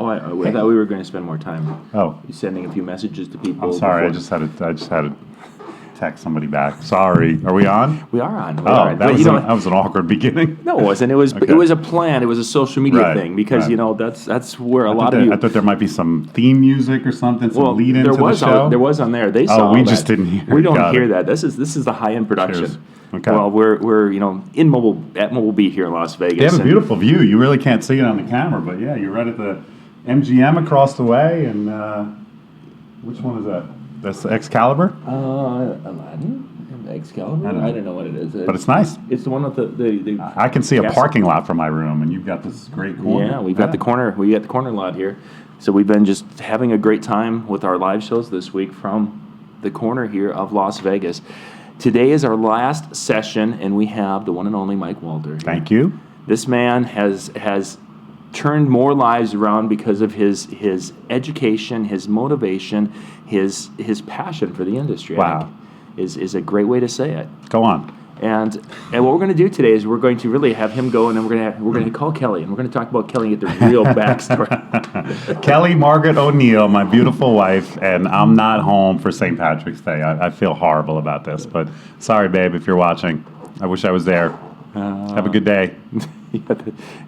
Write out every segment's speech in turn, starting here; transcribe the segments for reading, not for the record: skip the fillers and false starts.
I thought we were going to spend more time. Oh, Sending a few messages to people. I'm sorry. I just had to text somebody back. Sorry. Are we on? We are on. That was an awkward beginning. No, it wasn't. It was a plan. It was a social media thing because that's where a lot of you. I thought there might be some theme music or something. Some lead into the show. There was on there. They saw. We just didn't hear. We don't hear that. This is the high end production. Cheers. Okay. Well, we're at Mobile Beat here in Las Vegas. They have a beautiful view. You really can't see it on the camera, but yeah, you're right at the MGM across the way. And which one is that? That's the Excalibur? Aladdin? Excalibur? I don't know what it is. But it's nice. It's the one with the I can see a parking lot from my room, and you've got this great corner. Yeah, we've got the corner. We got the corner lot here. So we've been just having a great time with our live shows this week from the corner here of Las Vegas. Today is our last session, and we have the one and only Mike Walter. Thank you. This man has turned more lives around because of his education, his motivation, his passion for the industry. Wow. Is a great way to say it. Go on. And what we're going to do today is we're going to really have him go, and then we're going to call Kelly, and we're going to talk about Kelly and get the real backstory. Kelly Margaret O'Neill, my beautiful wife, and I'm not home for St. Patrick's Day. I feel horrible about this, but sorry, babe, if you're watching. I wish I was there. Have a good day.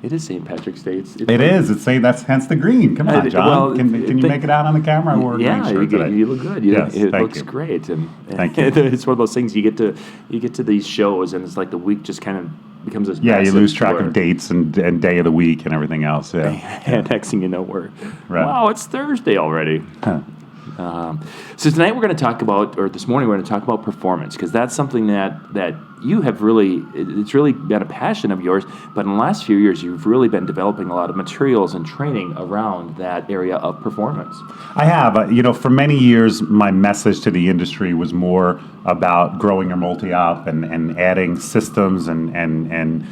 It is St. Patrick's Day. It is. That's hence the green. Come on, John. Well, can you make it out on the camera? Yeah, you look good. Yes, it thank looks you. great. And thank you. It's one of those things you get to these shows, and it's like the week just kind of becomes this. Yeah, you lose track of dates and day of the week and everything else. Yeah. And next thing you know, wow, it's Thursday already. Huh. So tonight we're going to talk about, or this morning we're going to talk about performance, because that's something that you have it's really been a passion of yours, but in the last few years you've really been developing a lot of materials and training around that area of performance. I have. For many years my message to the industry was more about growing your multi-op and adding systems and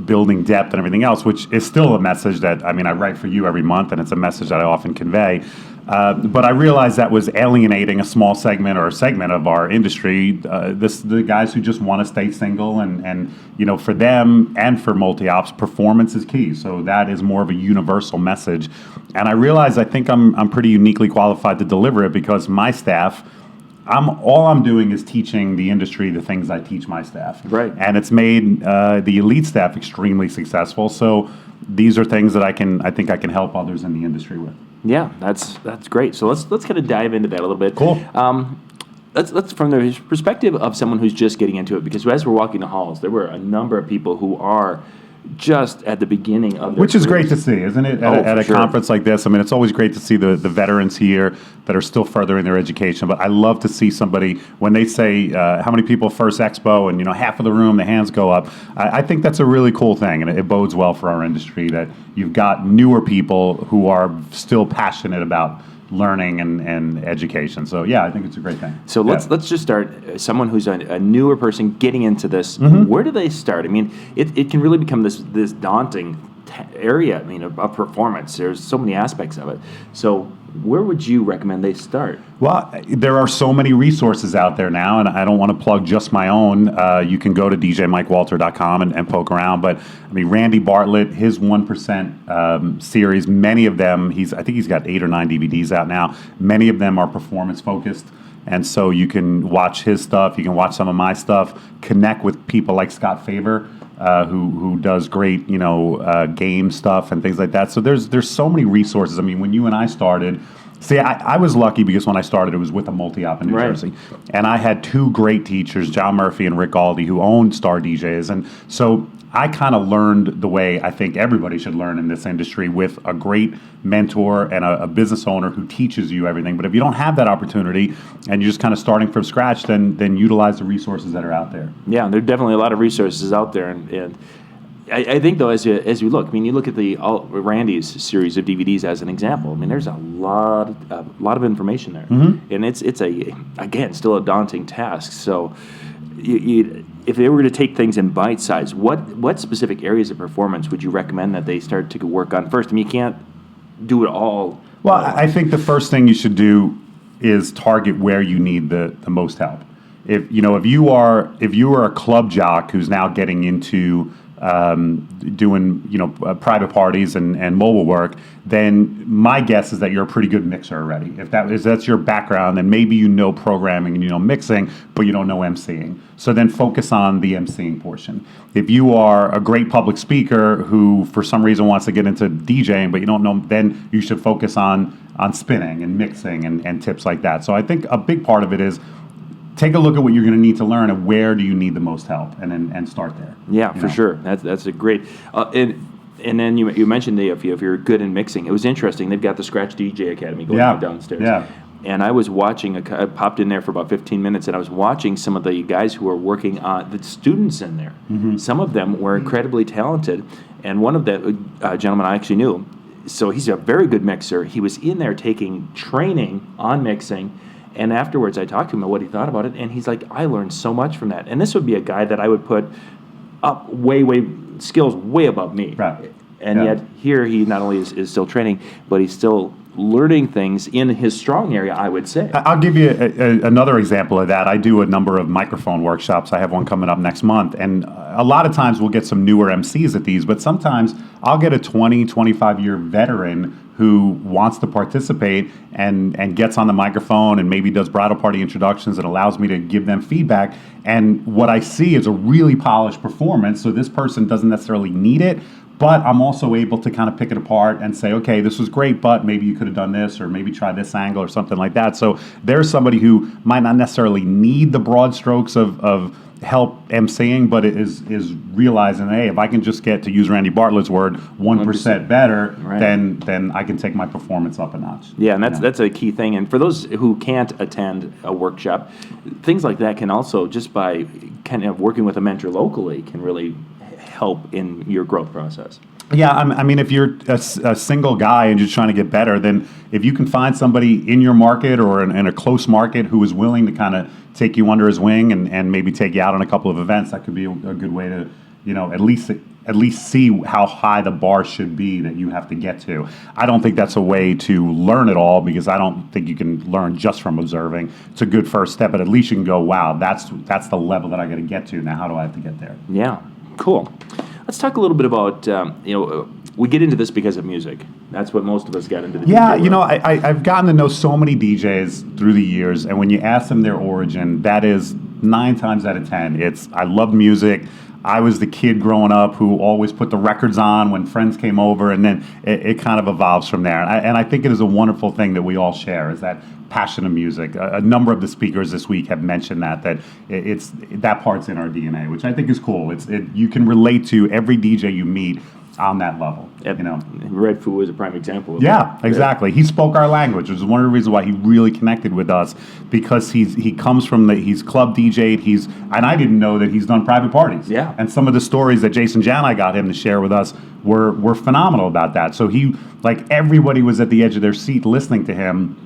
building depth and everything else, which is still a message that, I write for you every month, and it's a message that I often convey. But I realized that was alienating a small segment of our industry, the guys who just want to stay single, and for them and for multi-ops, performance is key. So that is more of a universal message. And I realized I think I'm pretty uniquely qualified to deliver it because my staff, all I'm doing is teaching the industry the things I teach my staff. Right. And it's made the elite staff extremely successful. So these are things that I think I can help others in the industry with. Yeah, that's great. So let's kind of dive into that a little bit. Cool. Let's from the perspective of someone who's just getting into it, because as we're walking the halls, there were a number of people who are just at the beginning of their Which is careers. great to see, isn't it? At a conference like this. It's always great to see the veterans here that are still furthering their education. But I love to see somebody, when they say, how many people first expo, and half of the room, the hands go up. I think that's a really cool thing, and it bodes well for our industry that you've got newer people who are still passionate about learning and education. So yeah, I think it's a great thing. So let's just start. Someone who's a newer person getting into this, where do they start? It can really become this daunting area. Of performance. There's so many aspects of it. So where would you recommend they start? Well, there are so many resources out there now, and I don't want to plug just my own. You can go to djmikewalter.com and poke around. But Randy Bartlett, his 1% series, many of them, I think he's got 8 or 9 DVDs out now. Many of them are performance focused. And so you can watch his stuff, you can watch some of my stuff, connect with people like Scott Faber, who does great, game stuff and things like that. So there's so many resources. When you and I started, I was lucky because when I started, it was with a multi-op in New Jersey. And I had 2 great teachers, John Murphy and Rick Aldi, who owned Star DJs. And so I kind of learned the way I think everybody should learn in this industry, with a great mentor and a business owner who teaches you everything. But if you don't have that opportunity and you're just kind of starting from scratch, then utilize the resources that are out there. Yeah, there are definitely a lot of resources out there. And I think, though, as you look, you look at Randy's series of DVDs as an example. There's a lot of information there. And it's again, still a daunting task. So if they were to take things in bite size, what specific areas of performance would you recommend that they start to work on first? You can't do it all. Well, I think the first thing you should do is target where you need the most help. If you are a club jock who's now getting into doing private parties and mobile work, then my guess is that you're a pretty good mixer already. If that's your background, then maybe you know programming and you know mixing, but you don't know emceeing. So then focus on the emceeing portion. If you are a great public speaker who for some reason wants to get into DJing, but you don't know, then you should focus on spinning and mixing and tips like that. So I think a big part of it is take a look at what you're going to need to learn and where do you need the most help, and start there. Yeah, for sure. That's a great. And then you mentioned if you're good in mixing, it was interesting. They've got the Scratch DJ Academy going on downstairs. Yeah. And I was watching. I popped in there for about 15 minutes, and I was watching some of the guys who were working on the students in there. Mm-hmm. Some of them were incredibly talented, and one of the gentlemen I actually knew. So he's a very good mixer. He was in there taking training on mixing. And afterwards, I talked to him about what he thought about it, and he's like, I learned so much from that. And this would be a guy that I would put up skills way above me. Right. And yet here he not only is still training, but he's still learning things in his strong area, I would say. I'll give you another example of that. I do a number of microphone workshops. I have one coming up next month. And a lot of times we'll get some newer MCs at these, but sometimes I'll get a 20, 25-year veteran who wants to participate and gets on the microphone and maybe does bridal party introductions and allows me to give them feedback. And what I see is a really polished performance. So this person doesn't necessarily need it, but I'm also able to kind of pick it apart and say, okay, this was great, but maybe you could have done this, or maybe try this angle or something like that. So there's somebody who might not necessarily need the broad strokes of help emceeing, but it is realizing, hey, if I can just get, to use Randy Bartlett's word, 1% better, right, then I can take my performance up a notch. Yeah, and that's a key thing. And for those who can't attend a workshop, things like that can also, just by kind of working with a mentor locally, can really help in your growth process. Yeah, I mean, if you're a single guy and just trying to get better, then if you can find somebody in your market or in a close market who is willing to kind of take you under his wing and maybe take you out on a couple of events, that could be a good way to, at least see how high the bar should be that you have to get to. I don't think that's a way to learn it all, because I don't think you can learn just from observing. It's a good first step, but at least you can go, wow, that's the level that I got to get to. Now, how do I have to get there? Yeah, cool. Let's talk a little bit about, we get into this because of music. That's what most of us got into the DJ world. I've gotten to know so many DJs through the years, and when you ask them their origin, that is 9 times out of 10. It's, I love music. I was the kid growing up who always put the records on when friends came over, and then it kind of evolves from there. And I think it is a wonderful thing that we all share, is that passion of music. A number of the speakers this week have mentioned that it's that part's in our DNA, which I think is cool. You can relate to every DJ you meet on that level. Red Foo is a prime example of that. Yeah, exactly. He spoke our language, which is one of the reasons why he really connected with us, because he comes from he's club DJ'd, and I didn't know that he's done private parties. Yeah. And some of the stories that Jason Janai got him to share with us were phenomenal about that. So everybody was at the edge of their seat listening to him,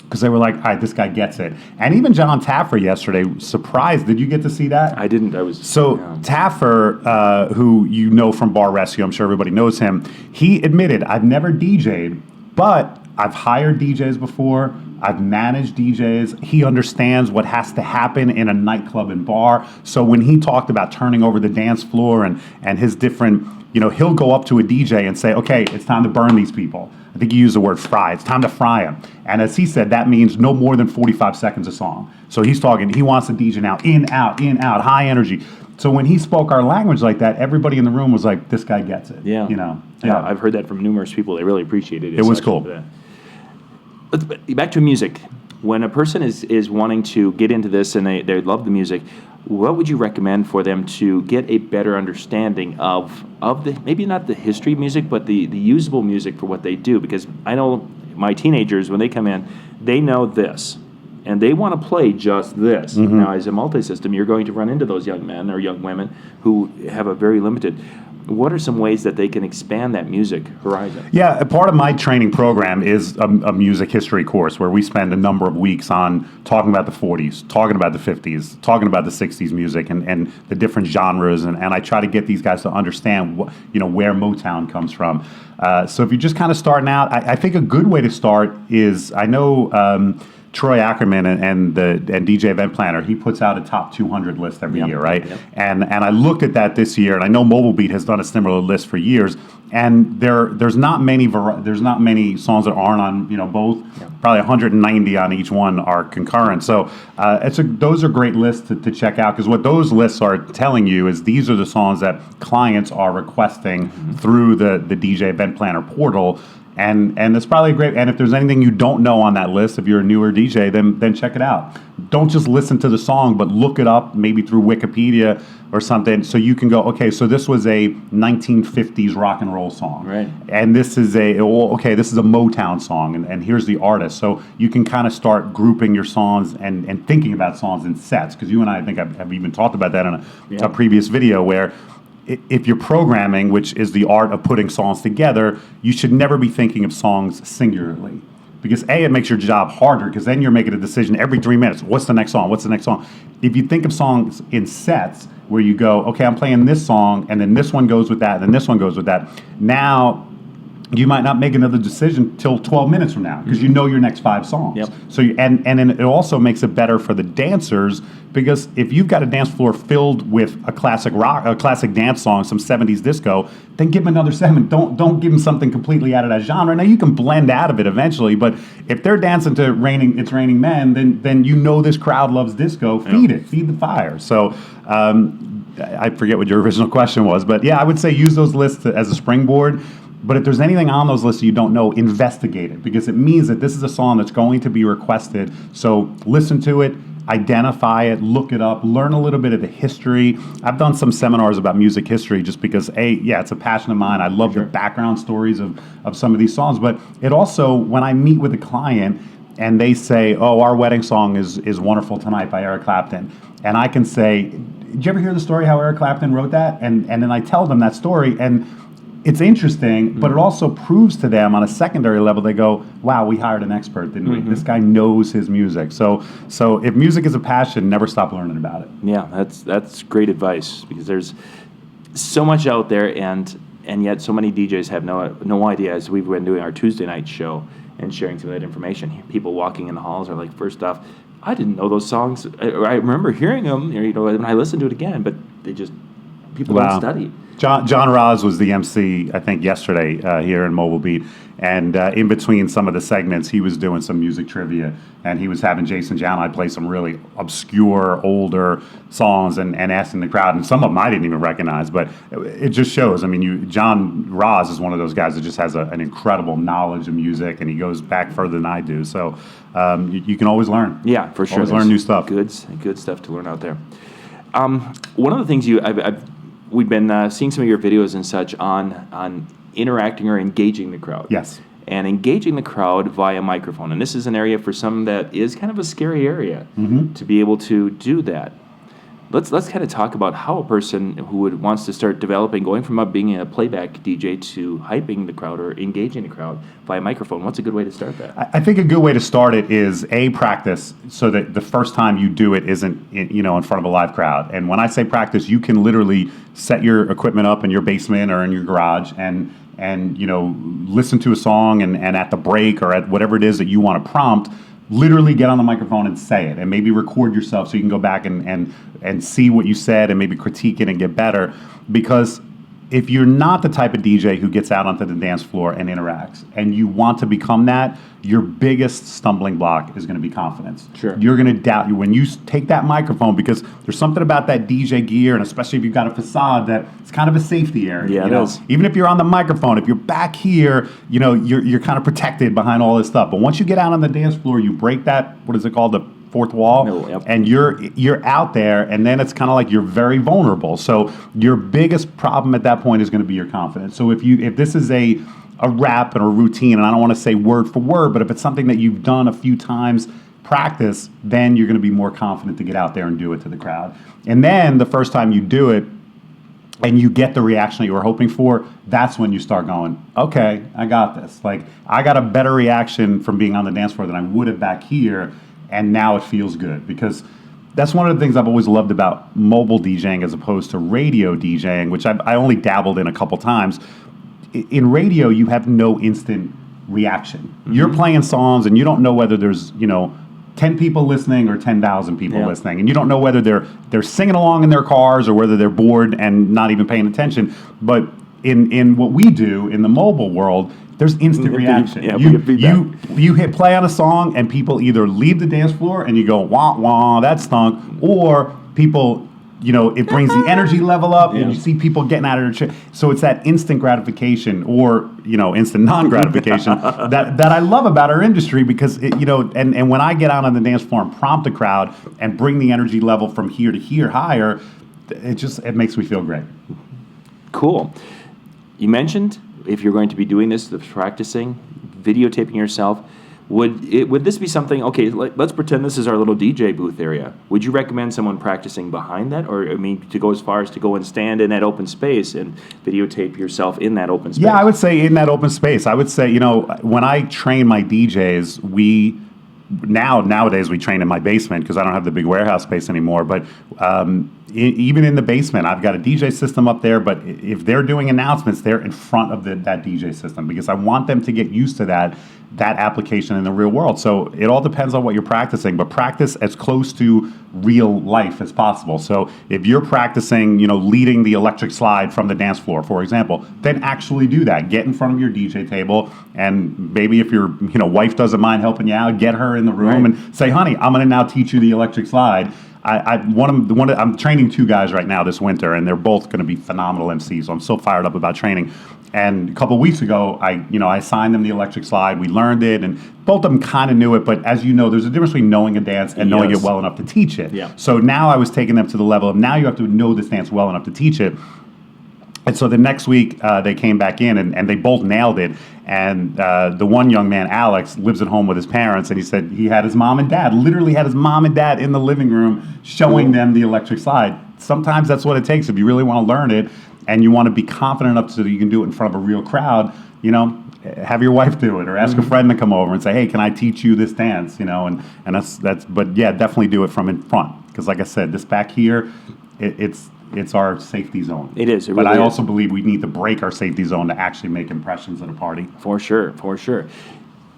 because they were like, all right, this guy gets it. And even John Taffer yesterday, surprised. Did you get to see that? I didn't. Taffer, who you know from Bar Rescue, I'm sure everybody knows him, he admitted, I've never DJ'd, but I've hired DJs before. I've managed DJs. He understands what has to happen in a nightclub and bar. So when he talked about turning over the dance floor and his different, he'll go up to a DJ and say, okay, it's time to burn these people. I think he used the word fry. It's time to fry them. And as he said, that means no more than 45 seconds a song. So he wants the DJ now, in, out, high energy. So when he spoke our language like that, everybody in the room was like, this guy gets it. Yeah. Yeah, I've heard that from numerous people. They really appreciated it. It was cool. Back to music. When a person is wanting to get into this and they love the music, what would you recommend for them to get a better understanding of the, maybe not the history of music, but the usable music for what they do? Because I know my teenagers, when they come in, they know this, and they want to play just this. Mm-hmm. Now, as a multi-system, you're going to run into those young men or young women who have a very limited. What are some ways that they can expand that music horizon? Yeah, part of my training program is a music history course where we spend a number of weeks on talking about the 40s, talking about the 50s, talking about the 60s music and the different genres. And I try to get these guys to understand where Motown comes from. So if you're just kind of starting out, I think a good way to start is, I know Troy Ackerman and DJ Event Planner, he puts out a top 200 list every year, right? Yep. And I looked at that this year, and I know Mobile Beat has done a similar list for years. And there's not many songs that aren't on both. Yep. Probably 190 on each one are concurrent. So those are great lists to check out, because what those lists are telling you is these are the songs that clients are requesting through the DJ Event Planner portal. And it's probably great. And if there's anything you don't know on that list, if you're a newer DJ, then check it out. Don't just listen to the song, but look it up maybe through Wikipedia or something, so you can go, okay, so this was a 1950s rock and roll song, right? And this is a Motown song, and here's the artist. So you can kind of start grouping your songs and thinking about songs in sets, because you and I think have even talked about that in a previous video, where if you're programming, which is the art of putting songs together, you should never be thinking of songs singularly. Because it makes your job harder, because then you're making a decision every 3 minutes. What's the next song? What's the next song? If you think of songs in sets, where you go, okay, I'm playing this song, and then this one goes with that, and then this one goes with that. Now, you might not make another decision till 12 minutes from now, because you know your next 5 songs. Yep. So and then it also makes it better for the dancers, because if you've got a dance floor filled with a classic rock, a classic dance song, some 70s disco, then give them another 7. Don't give them something completely out of that genre. Now you can blend out of it eventually, but if they're dancing to It's Raining Men, then you know this crowd loves disco. Feed the fire. So I forget what your original question was, but yeah, I would say use those lists as a springboard. But if there's anything on those lists you don't know, investigate it, because it means that this is a song that's going to be requested. So listen to it, identify it, look it up, learn a little bit of the history. I've done some seminars about music history just because, it's a passion of mine. I love the background stories of some of these songs. But it also, when I meet with a client and they say, oh, our wedding song is Wonderful Tonight by Eric Clapton, and I can say, did you ever hear the story how Eric Clapton wrote that? And then I tell them that story, and it's interesting, but it also proves to them on a secondary level, they go, wow, we hired an expert, didn't we? This guy knows his music. So if music is a passion, never stop learning about it. Yeah, that's great advice, because there's so much out there, and yet so many DJs have no idea. As we've been doing our Tuesday night show and sharing some of that information, people walking in the halls are like, first off, I didn't know those songs. I remember hearing them, when I listened to it again, but people don't study. John Roz was the MC, I think, yesterday here in Mobile Beat. And in between some of the segments, he was doing some music trivia. And he was having Jason Jownai play some really obscure, older songs and asking the crowd. And some of them I didn't even recognize. But it just shows. I mean, John Roz is one of those guys that just has an incredible knowledge of music. And he goes back further than I do. So you can always learn. Yeah, for sure. Always learn new stuff. Good stuff to learn out there. One of the things we've been seeing some of your videos and such on interacting or engaging the crowd. Yes. And engaging the crowd via microphone. And this is an area for some that is kind of a scary area to be able to do that. Let's kind of talk about how a person who wants to start developing, going from being a playback DJ to hyping the crowd or engaging the crowd via microphone. What's a good way to start that? I think a good way to start it is practice, so that the first time you do it isn't in front of a live crowd. And when I say practice, you can literally set your equipment up in your basement or in your garage and listen to a song and at the break or at whatever it is that you want to prompt, literally get on the microphone and say it, and maybe record yourself so you can go back and see what you said and maybe critique it and get better. Because if you're not the type of DJ who gets out onto the dance floor and interacts, and you want to become that, your biggest stumbling block is going to be confidence. Sure. You're going to doubt you when you take that microphone, because there's something about that DJ gear, and especially if you've got a facade, that it's kind of a safety area. Yeah, it is. Even if you're on the microphone, if you're back here, you're kind of protected behind all this stuff. But once you get out on the dance floor, you break that, what is it called, the fourth wall, and you're out there, and then it's kind of like you're very vulnerable. So your biggest problem at that point is going to be your confidence. So if this is a rap and a routine, and I don't want to say word for word, but if it's something that you've done a few times, practice, then you're going to be more confident to get out there and do it to the crowd. And then the first time you do it and you get the reaction that you were hoping for, that's when you start going, okay, I got this. Like, I got a better reaction from being on the dance floor than I would have back here, and now it feels good. Because that's one of the things I've always loved about mobile DJing as opposed to radio DJing, which I only dabbled in a couple times. In radio, you have no instant reaction. You're playing songs, and you don't know whether there's, 10 people listening or 10,000 people listening, and you don't know whether they're singing along in their cars or whether they're bored and not even paying attention. But in what we do in the mobile world, there's instant reaction. Yeah, you hit play on a song, and people either leave the dance floor and you go, wah, wah, that stunk, or people, it brings the energy level up, and you see people getting out of their chair. So it's that instant gratification, or, instant non-gratification that I love about our industry, because, and when I get out on the dance floor and prompt a crowd and bring the energy level from here to here higher, it makes me feel great. Cool. You mentioned, if you're going to be doing this, the practicing, videotaping yourself, would this be something, okay, let's pretend this is our little DJ booth area. Would you recommend someone practicing behind that? Or, to go as far as to go and stand in that open space and videotape yourself in that open space? Yeah, I would say in that open space. I would say, when I train my DJs, nowadays we train in my basement because I don't have the big warehouse space anymore. But even in the basement, I've got a DJ system up there. But if they're doing announcements, they're in front of that DJ system, because I want them to get used to that application in the real world. So it all depends on what you're practicing, but practice as close to real life as possible. So if you're practicing, leading the electric slide from the dance floor, for example, then actually do that. Get in front of your DJ table, and maybe if your wife doesn't mind helping you out, get her in the room and say, honey, I'm going to now teach you the electric slide. I'm training 2 guys right now this winter, and they're both going to be phenomenal MCs. So I'm so fired up about training. And a couple of weeks ago, I assigned them the electric slide. We learned it, and both of them kind of knew it. But as you know, there's a difference between knowing a dance and knowing it well enough to teach it. Yeah. So now I was taking them to the level of, now you have to know this dance well enough to teach it. And so the next week, they came back in, and they both nailed it. And the one young man, Alex, lives at home with his parents, and he said he had his mom and dad, literally had his mom and dad in the living room showing them the electric slide. Sometimes that's what it takes. If you really want to learn it and you want to be confident enough so that you can do it in front of a real crowd, have your wife do it, or ask a friend to come over and say, hey, can I teach you this dance? And that's but yeah, definitely do it from in front. Because like I said, this back here, it's our safety zone. It is. But I also believe we need to break our safety zone to actually make impressions at a party. For sure.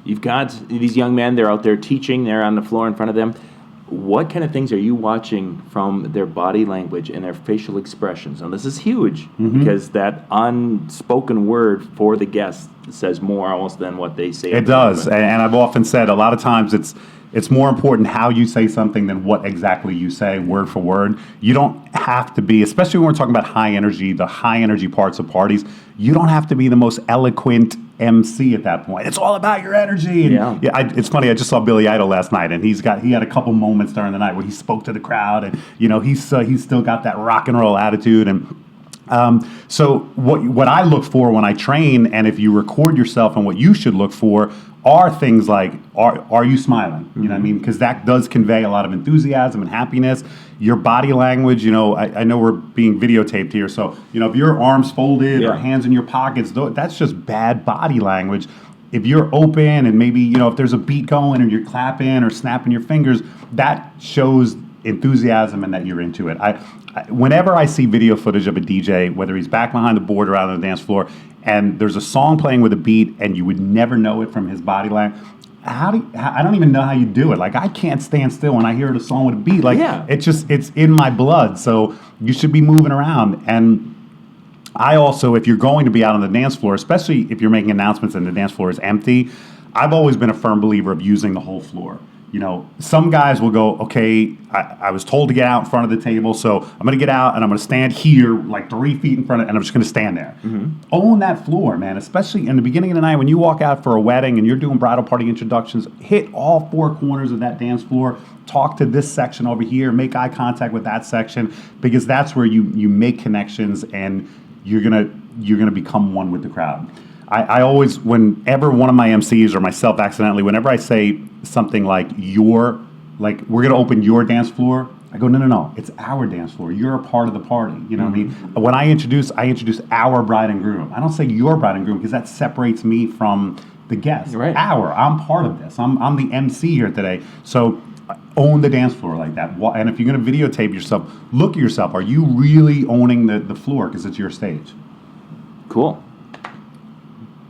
You've got these young men, they're out there teaching, they're on the floor in front of them. What kind of things are you watching from their body language and their facial expressions? Now, this is huge, because that unspoken word for the guest says more almost than what they say. It does. And I've often said, a lot of times it's more important how you say something than what exactly you say, word for word. You don't have to be, especially when we're talking about the high energy parts of parties, you don't have to be the most eloquent MC at that point. It's all about your energy. And it's funny, I just saw Billy Idol last night, and he had a couple moments during the night where he spoke to the crowd, and he's still got that rock and roll attitude. And so what I look for when I train, and if you record yourself, and what you should look for are things like, are you smiling? You know what I mean? Because that does convey a lot of enthusiasm and happiness. Your body language, I know we're being videotaped here, so if your arms folded or hands in your pockets, that's just bad body language. If you're open, and maybe if there's a beat going and you're clapping or snapping your fingers, that shows enthusiasm and that you're into it. Whenever I see video footage of a DJ, whether he's back behind the board or out on the dance floor, and there's a song playing with a beat, and you would never know it from his body language, I don't even know how you do it. Like, I can't stand still when I hear the song with a beat. Like, it's in my blood. So you should be moving around. And I also, if you're going to be out on the dance floor, especially if you're making announcements and the dance floor is empty, I've always been a firm believer of using the whole floor. Some guys will go, okay, I was told to get out in front of the table, so I'm going to get out and I'm going to stand here like 3 feet in front of, and I'm just going to stand there. Own that floor, man, especially in the beginning of the night when you walk out for a wedding and you're doing bridal party introductions. Hit all 4 corners of that dance floor, talk to this section over here, make eye contact with that section, because that's where you make connections, and you're gonna become one with the crowd. I always, whenever one of my MCs or myself accidentally, whenever I say something like we're going to open your dance floor, I go, no, it's our dance floor. You're a part of the party. You know what I mean? When I introduce our bride and groom. I don't say your bride and groom, because that separates me from the guest. Right. I'm part of this. I'm the MC here today. So own the dance floor like that. And if you're going to videotape yourself, look at yourself. Are you really owning the floor, because it's your stage? Cool.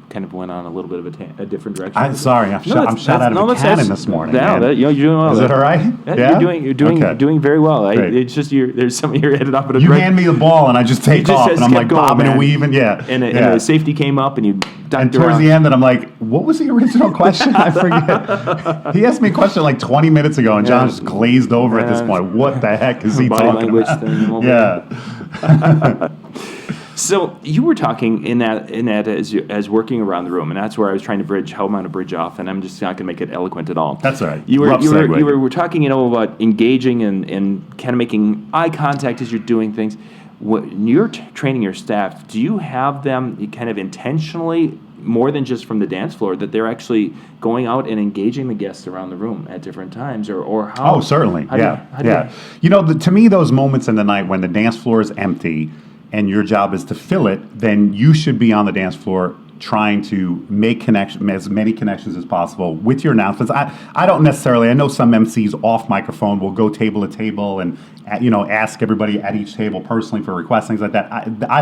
kind of went on a little bit of a different direction. I'm sorry, I'm shot out of a cannon this morning. You're doing well. Is it all right? Yeah? You're doing very well. It's just there's something you're headed up in a direction. You hand me the ball and I just take off, and I'm like bobbing and weaving. Yeah. And the safety came up and you ducked towards the end, and I'm like, what was the original question? I forget. He asked me a question like 20 minutes ago, and John just glazed over at this point. What the heck is he talking about? Yeah. So you were talking in that as working around the room, and that's where I was trying to bridge. How am I going to bridge off? And I'm just not going to make it eloquent at all. That's all right. You were talking, about engaging and kind of making eye contact as you're doing things. When you're training your staff, do you have them kind of intentionally, more than just from the dance floor, that they're actually going out and engaging the guests around the room at different times, or how? Oh, certainly. To me, those moments in the night when the dance floor is empty and your job is to fill it, then you should be on the dance floor trying to make as many connections as possible with your announcements. I don't necessarily, I know some MCs off microphone will go table to table and ask everybody at each table personally for requests, things like that. I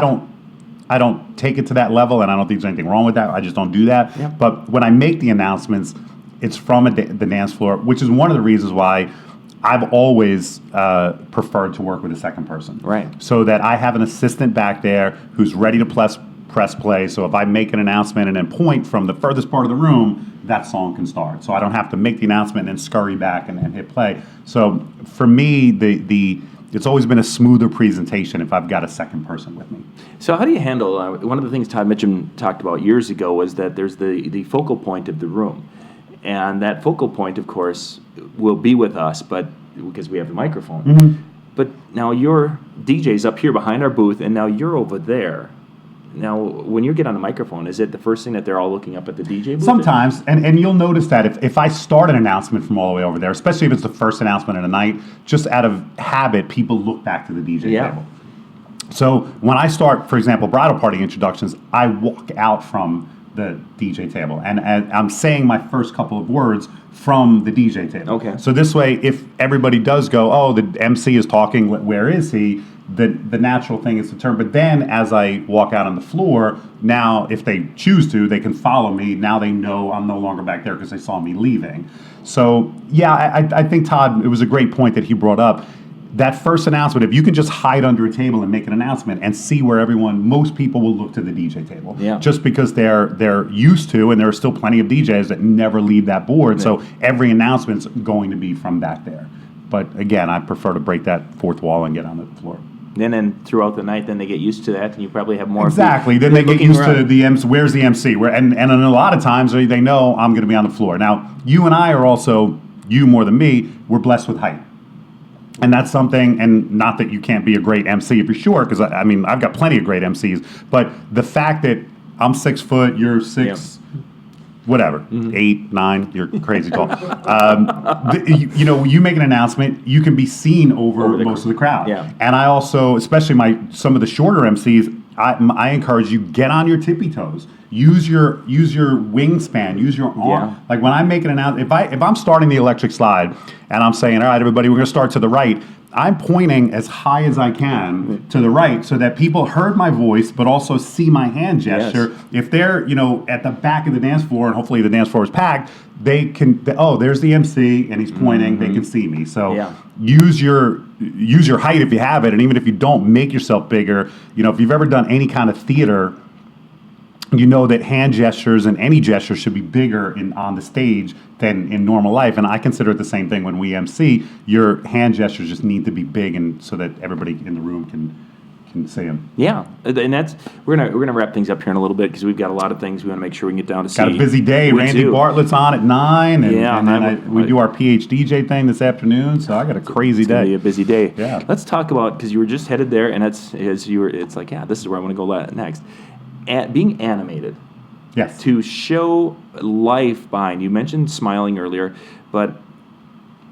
don't take it to that level, and I don't think there's anything wrong with that. I just don't do that. Yeah. But when I make the announcements, it's from the dance floor, which is one of the reasons why I've always preferred to work with a second person. Right. So that I have an assistant back there who's ready to press play. So if I make an announcement and then point from the furthest part of the room, that song can start. So I don't have to make the announcement and then scurry back and hit play. So for me, it's always been a smoother presentation if I've got a second person with me. So how do you handle, one of the things Todd Mitchum talked about years ago was that there's the focal point of the room. And that focal point, of course, will be with us, but because we have the microphone. Mm-hmm. But now your DJ's up here behind our booth, and now you're over there. Now, when you get on the microphone, is it the first thing that they're all looking up at the DJ booth? Sometimes, and you'll notice that if I start an announcement from all the way over there, especially if it's the first announcement of the night, just out of habit, people look back to the DJ table. So when I start, for example, bridal party introductions, I walk out from the DJ table, and I'm saying my first couple of words from the DJ table. Okay. So this way, if everybody does go, oh, the MC is talking, where is he? The natural thing is to turn. But then as I walk out on the floor, now if they choose to, they can follow me. Now they know I'm no longer back there because they saw me leaving. So yeah, I think, Todd, it was a great point that he brought up. That first announcement, if you can just hide under a table and make an announcement and see where most people will look to the DJ table. Yeah. Just because they're used to, and there are still plenty of DJs that never leave that board. Yeah. So every announcement's going to be from back there. But again, I prefer to break that fourth wall and get on the floor. Then throughout the night, then they get used to that, and you probably have more. Exactly. Then they get used to the MC. Where's the MC? And a lot of times they know I'm going to be on the floor. Now, you and I are also, you more than me, we're blessed with height. And that's something, and not that you can't be a great MC if you're short, because I've got plenty of great MCs, but the fact that I'm 6 foot, you're 6, whatever, 8, 9, you're crazy tall. You make an announcement, you can be seen over most of the crowd. Yeah. And I also, especially some of the shorter MCs, I encourage you, get on your tippy toes. Use your wingspan. Use your arm. Yeah. Like when I make an announcement, if I'm starting the electric slide and I'm saying, all right, everybody, we're going to start to the right, I'm pointing as high as I can to the right so that people heard my voice but also see my hand gesture. Yes. If they're at the back of the dance floor, and hopefully the dance floor is packed, they can. There's the MC and he's pointing. They can see me. So use your height if you have it, and even if you don't, make yourself bigger. If you've ever done any kind of theater, you know that hand gestures and any gesture should be bigger on the stage than in normal life. And I consider it the same thing when we MC. Your hand gestures just need to be big, and so that everybody in the room can see them. Yeah, and we're gonna wrap things up here in a little bit because we've got a lot of things we want to make sure we can get down to see. Got a busy day. Randy Bartlett's on at 9, and then we do our PhDJ thing this afternoon. So I got a crazy day. It's gonna be a busy day. Yeah. Let's talk about, because you were just headed there, and it's like, this is where I want to go next. Being animated. Yes. To show life behind. You mentioned smiling earlier, but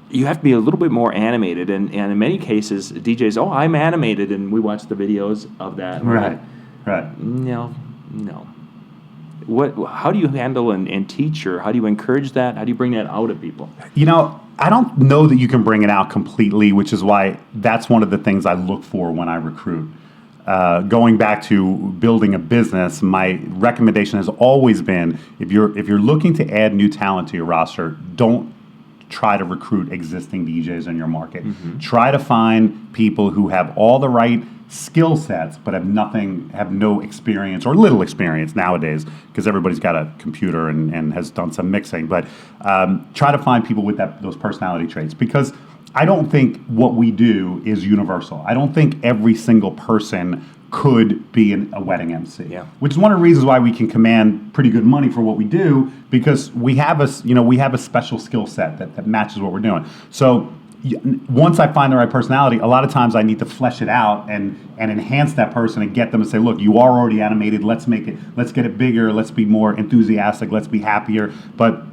you have to be a little bit more animated. And in many cases, DJs, I'm animated, and we watch the videos of that. Right. No. How do you handle and teach, or how do you encourage that? How do you bring that out of people? I don't know that you can bring it out completely, which is why that's one of the things I look for when I recruit. going back to building a business, my recommendation has always been if you're looking to add new talent to your roster, don't try to recruit existing DJs in your market. Try to find people who have all the right skill sets, but have no experience or little experience nowadays, because everybody's got a computer and has done some mixing. But try to find people with those personality traits, because I don't think what we do is universal. I don't think every single person could be a wedding MC, which is one of the reasons why we can command pretty good money for what we do, because we have a special skill set that matches what we're doing. So once I find the right personality, a lot of times I need to flesh it out and enhance that person and get them to say, look, you are already animated, let's get it bigger, let's be more enthusiastic, let's be happier. But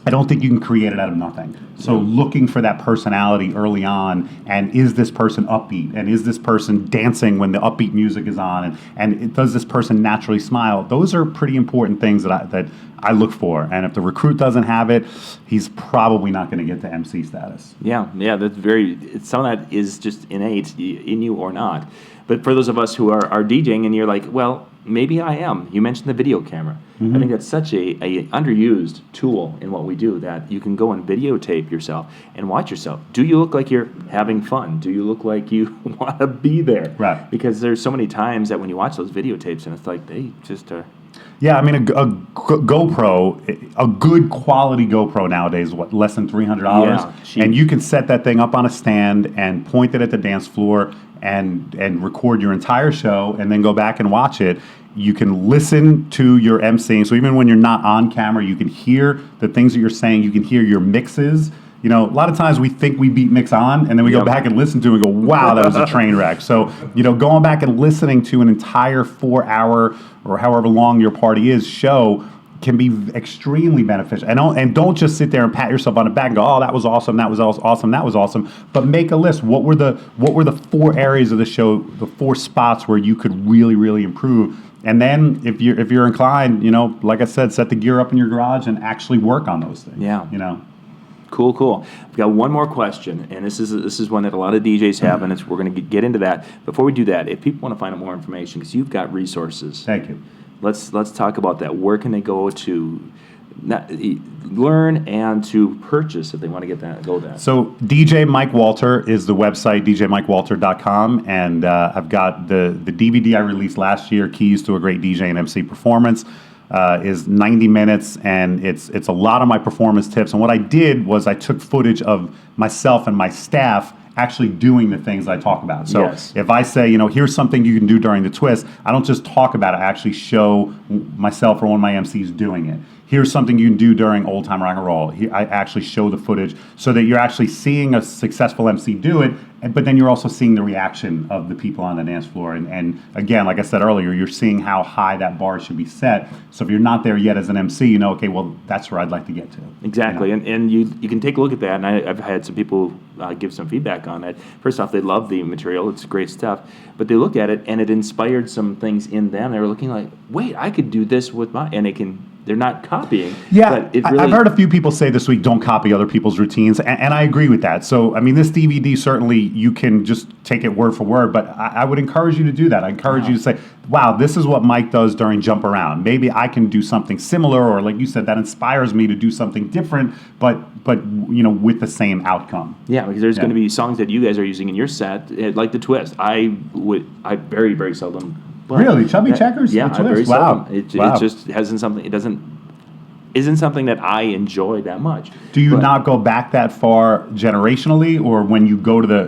I don't think you can create it out of nothing. So looking for that personality early on, and is this person upbeat, and is this person dancing when the upbeat music is on, and does this person naturally smile? Those are pretty important things that I look for. And if the recruit doesn't have it, he's probably not going to get to MC status. Yeah, that's some of that is just innate in you or not. But for those of us who are DJing and you're like, well, maybe I am. You mentioned the video camera. I think that's such a underused tool in what we do, that you can go and videotape yourself and watch yourself. Do you look like you're having fun? Do you look like you want to be there? Right. Because there's so many times that when you watch those videotapes and it's like they just are... Yeah, I mean, a GoPro, a good quality GoPro nowadays is less than $300, and you can set that thing up on a stand and point it at the dance floor and record your entire show, and then go back and watch it. You can listen to your emceeing, so even when you're not on camera, you can hear the things that you're saying. You can hear your mixes. A lot of times we think we beat mix on, and then we go back and listen to it and go, wow, that was a train wreck. So, going back and listening to an entire 4-hour or however long your party is show can be extremely beneficial. And don't just sit there and pat yourself on the back and go, oh, that was awesome, that was awesome, that was awesome. But make a list. What were the 4 areas of the show, the 4 spots where you could really, really improve? And then if you're inclined, like I said, set the gear up in your garage and actually work on those things. Yeah. Cool. We've got one more question, and this is one that a lot of DJs have, and we're going to get into that. Before we do that, if people want to find out more information, because you've got resources. Thank you. Let's talk about that. Where can they go to learn and to purchase if they want to go that? So DJ Mike Walter is the website, djmikewalter.com, and I've got the DVD I released last year, Keys to a Great DJ and MC Performance. Is 90 minutes, and it's a lot of my performance tips. And what I did was I took footage of myself and my staff actually doing the things I talk about. So if I say, here's something you can do during the twist, I don't just talk about it, I actually show myself or one of my MCs doing it. Here's something you can do during old time rock and roll. I actually show the footage so that you're actually seeing a successful MC do it, but then you're also seeing the reaction of the people on the dance floor. And again, like I said earlier, you're seeing how high that bar should be set. So if you're not there yet as an MC, okay, well, that's where I'd like to get to. Exactly. And you can take a look at that. And I've had some people give some feedback on it. First off, they love the material. It's great stuff. But they looked at it, and it inspired some things in them. They were looking like, wait, I could do this with and they're not copying. Yeah, but I've heard a few people say this week, don't copy other people's routines, and I agree with that. So, I mean, this DVD, certainly you can just take it word for word, but I would encourage you to do that. I encourage you to say, wow, this is what Mike does during Jump Around. Maybe I can do something similar, or like you said, that inspires me to do something different, but with the same outcome. Yeah, because there's going to be songs that you guys are using in your set, like the twist. I very, very seldom... Really? Chubby Checkers? Yeah, very wow. It just isn't something that I enjoy that much. Do you not go back that far generationally, or when you go to the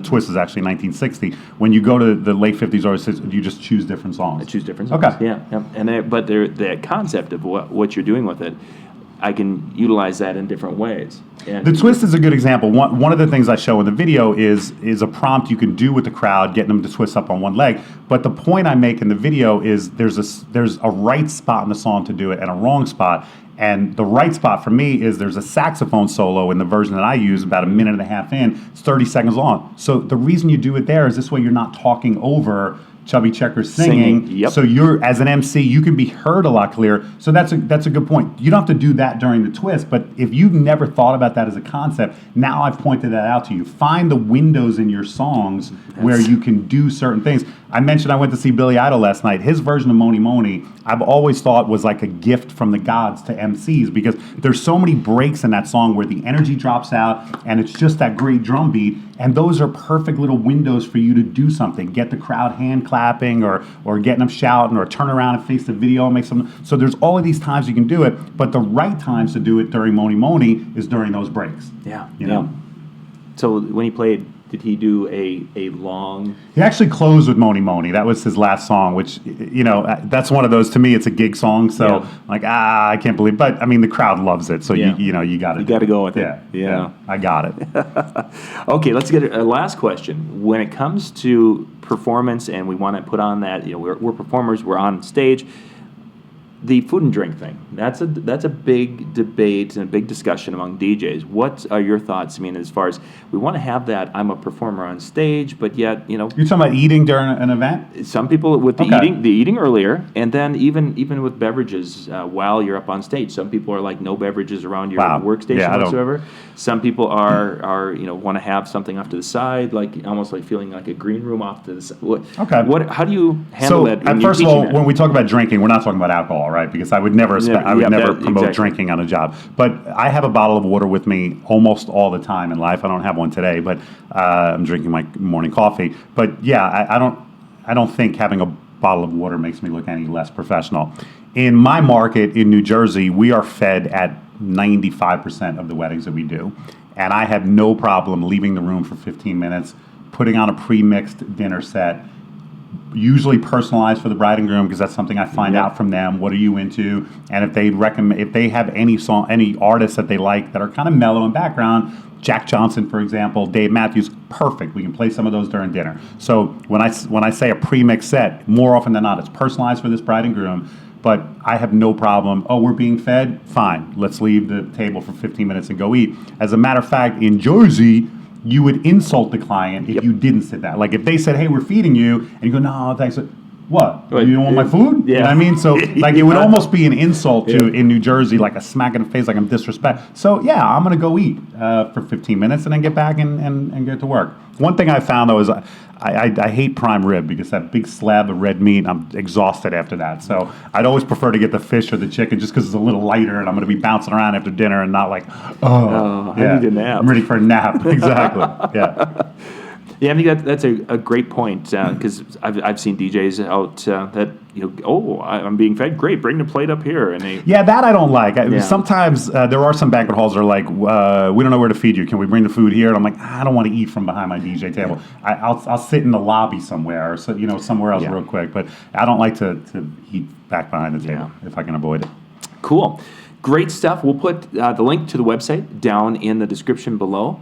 twist is actually 1960. When you go to the late 50s or 60s, you just choose different songs? I choose different songs. Okay. Yeah. But the concept of what you're doing with it, I can utilize that in different ways. And the twist is a good example. One of the things I show in the video is a prompt you can do with the crowd, getting them to twist up on one leg. But the point I make in the video is there's a right spot in the song to do it and a wrong spot. And the right spot for me is there's a saxophone solo in the version that I use, about a minute and a half in. It's 30 seconds long. So the reason you do it there is this way you're not talking over Chubby Checker singing. Yep. So you're, as an MC, you can be heard a lot clearer. So that's a good point. You don't have to do that during the twist, but if you've never thought about that as a concept, now I've pointed that out to you. Find the windows in your songs where you can do certain things. I mentioned I went to see Billy Idol last night. His version of Moni Moni, I've always thought was like a gift from the gods to MCs, because there's so many breaks in that song where the energy drops out and it's just that great drum beat. And those are perfect little windows for you to do something. Get the crowd hand clapping or getting them shouting, or turn around and face the video and make some. So there's all of these times you can do it, but the right times to do it during Moni Moni is during those breaks. Yeah. You know? So when he played, did he do a long? He actually closed with Moni Moni. That was his last song, which, you know, that's one of those, to me, it's a gig song. So, like, I can't believe. But, I mean, the crowd loves it. So, you know, you got to. You got to go with it. Yeah. I got it. Okay, let's get a last question. When it comes to performance and we want to put on that, you know, we're performers, we're on stage. The food and drink thing, that's a big debate and a big discussion among DJs. What are your thoughts? I mean, as far as we want to have that, I'm a performer on stage, but yet, you know. You're talking about eating during an event? Some people with the eating earlier, and then even with beverages while you're up on stage. Some people are like no beverages around your workstation whatsoever. Some people are you know, want to have something off to the side, like almost like feeling like a green room off to the side. How do you handle that? First of all, when we talk about drinking, we're not talking about alcohol, right? Because I would never promote drinking on a job. But I have a bottle of water with me almost all the time in life. I don't have one today, but I'm drinking my morning coffee. But yeah, I don't think having a bottle of water makes me look any less professional. In my market in New Jersey, we are fed at 95% of the weddings that we do. And I have no problem leaving the room for 15 minutes, putting on a pre-mixed dinner set, usually personalized for the bride and groom, because that's something I find out from them. What are you into? And if they have any artists that they like that are kind of mellow in background, Jack Johnson, for example, Dave Matthews, perfect. We can play some of those during dinner. So when I say a pre-mixed set, more often than not, it's personalized for this bride and groom. But I have no problem. Oh, we're being fed? Fine. Let's leave the table for 15 minutes and go eat. As a matter of fact, in Jersey, you would insult the client if you didn't sit down. Like if they said, hey, we're feeding you, and you go, no, thanks. What? You don't want my food? Yeah. You know what I mean? So like it would almost be an insult to in New Jersey, like a smack in the face, like I'm disrespect. So yeah, I'm going to go eat for 15 minutes and then get back and get to work. One thing I found though is I hate prime rib, because that big slab of red meat, I'm exhausted after that. So I'd always prefer to get the fish or the chicken, just because it's a little lighter and I'm going to be bouncing around after dinner and not like, I need a nap. I'm ready for a nap. Exactly. Yeah. Yeah, I think that's a great point, because I've seen DJs out that, you know, I'm being fed. Great, bring the plate up here, and that I don't like. Sometimes there are some banquet halls that are like, we don't know where to feed you. Can we bring the food here? And I'm like, I don't want to eat from behind my DJ table. I'll sit in the lobby somewhere, or somewhere else real quick. But I don't like to eat back behind the table if I can avoid it. Cool, great stuff. We'll put the link to the website down in the description below.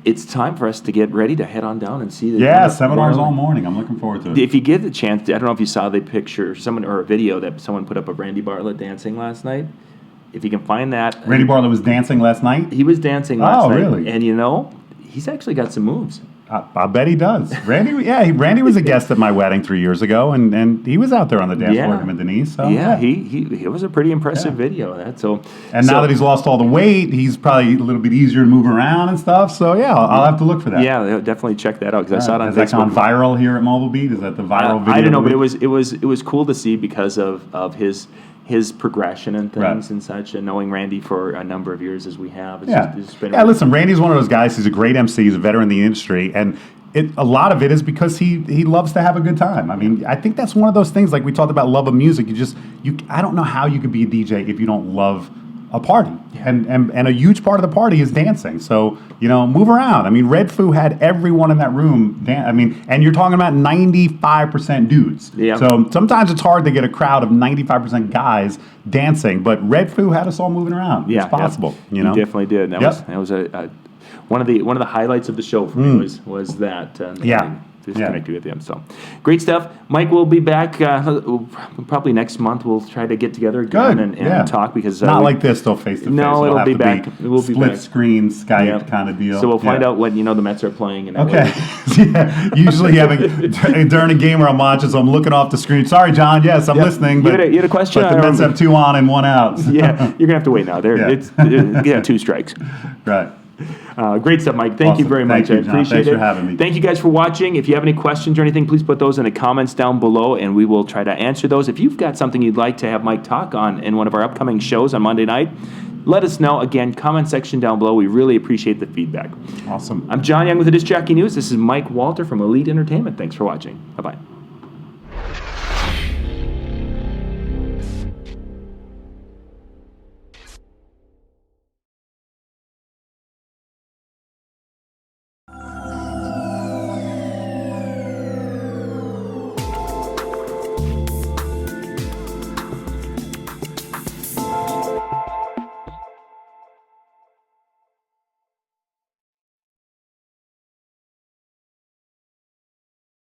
It's time for us to get ready to head on down and see the seminars all morning. I'm looking forward to it. If you get the chance, I don't know if you saw the picture, or a video that someone put up of Randy Bartlett dancing last night. If you can find that. Randy Bartlett was dancing last night? He was dancing last night. Oh, really? And he's actually got some moves. I bet he does. Randy was a guest at my wedding 3 years ago, and he was out there on the dance floor with Denise. So, he was a pretty impressive video of that. Now that he's lost all the weight, he's probably a little bit easier to move around and stuff. So I'll have to look for that. Yeah, definitely check that out, because I saw it on Facebook. Has that gone viral here at Mobile Beat? Is that the viral video? I don't know, but it was cool to see because of his progression and things and such, and knowing Randy for a number of years as we have. Listen, Randy's one of those guys. He's a great MC. He's a veteran in the industry, and a lot of it is because he loves to have a good time. I mean, I think that's one of those things, like we talked about love of music. I don't know how you could be a DJ if you don't love a party. And a huge part of the party is dancing. So, move around. I mean, Red Foo had everyone in that room and you're talking about 95% dudes. Yeah. So sometimes it's hard to get a crowd of 95% guys dancing, but Red Foo had us all moving around. Yeah, it's possible. He definitely did. That was one of the highlights of the show for me was that. connecting with him. So great stuff. Mike will be back probably next month. We'll try to get together again and talk because not like this though, face to face. No, it'll be back. We'll be split back. Screen Skype kind of deal. So we'll find out when the Mets are playing. And okay. Usually during a game where I'm watching, so I'm looking off the screen. Sorry, John. Yes, I'm listening. But you had a question. But the Mets have 2 on and 1 out. Yeah, you're gonna have to wait now. It's 2 strikes. Right. Great stuff, Mike. Thank you very much. Thank you, I appreciate Thanks it. for having me. Thank you guys for watching. If you have any questions or anything, please put those in the comments down below, and we will try to answer those. If you've got something you'd like to have Mike talk on in one of our upcoming shows on Monday night, let us know. Again, comment section down below. We really appreciate the feedback. Awesome. I'm John Young with the Disc Jockey News. This is Mike Walter from Elite Entertainment. Thanks for watching. Bye-bye.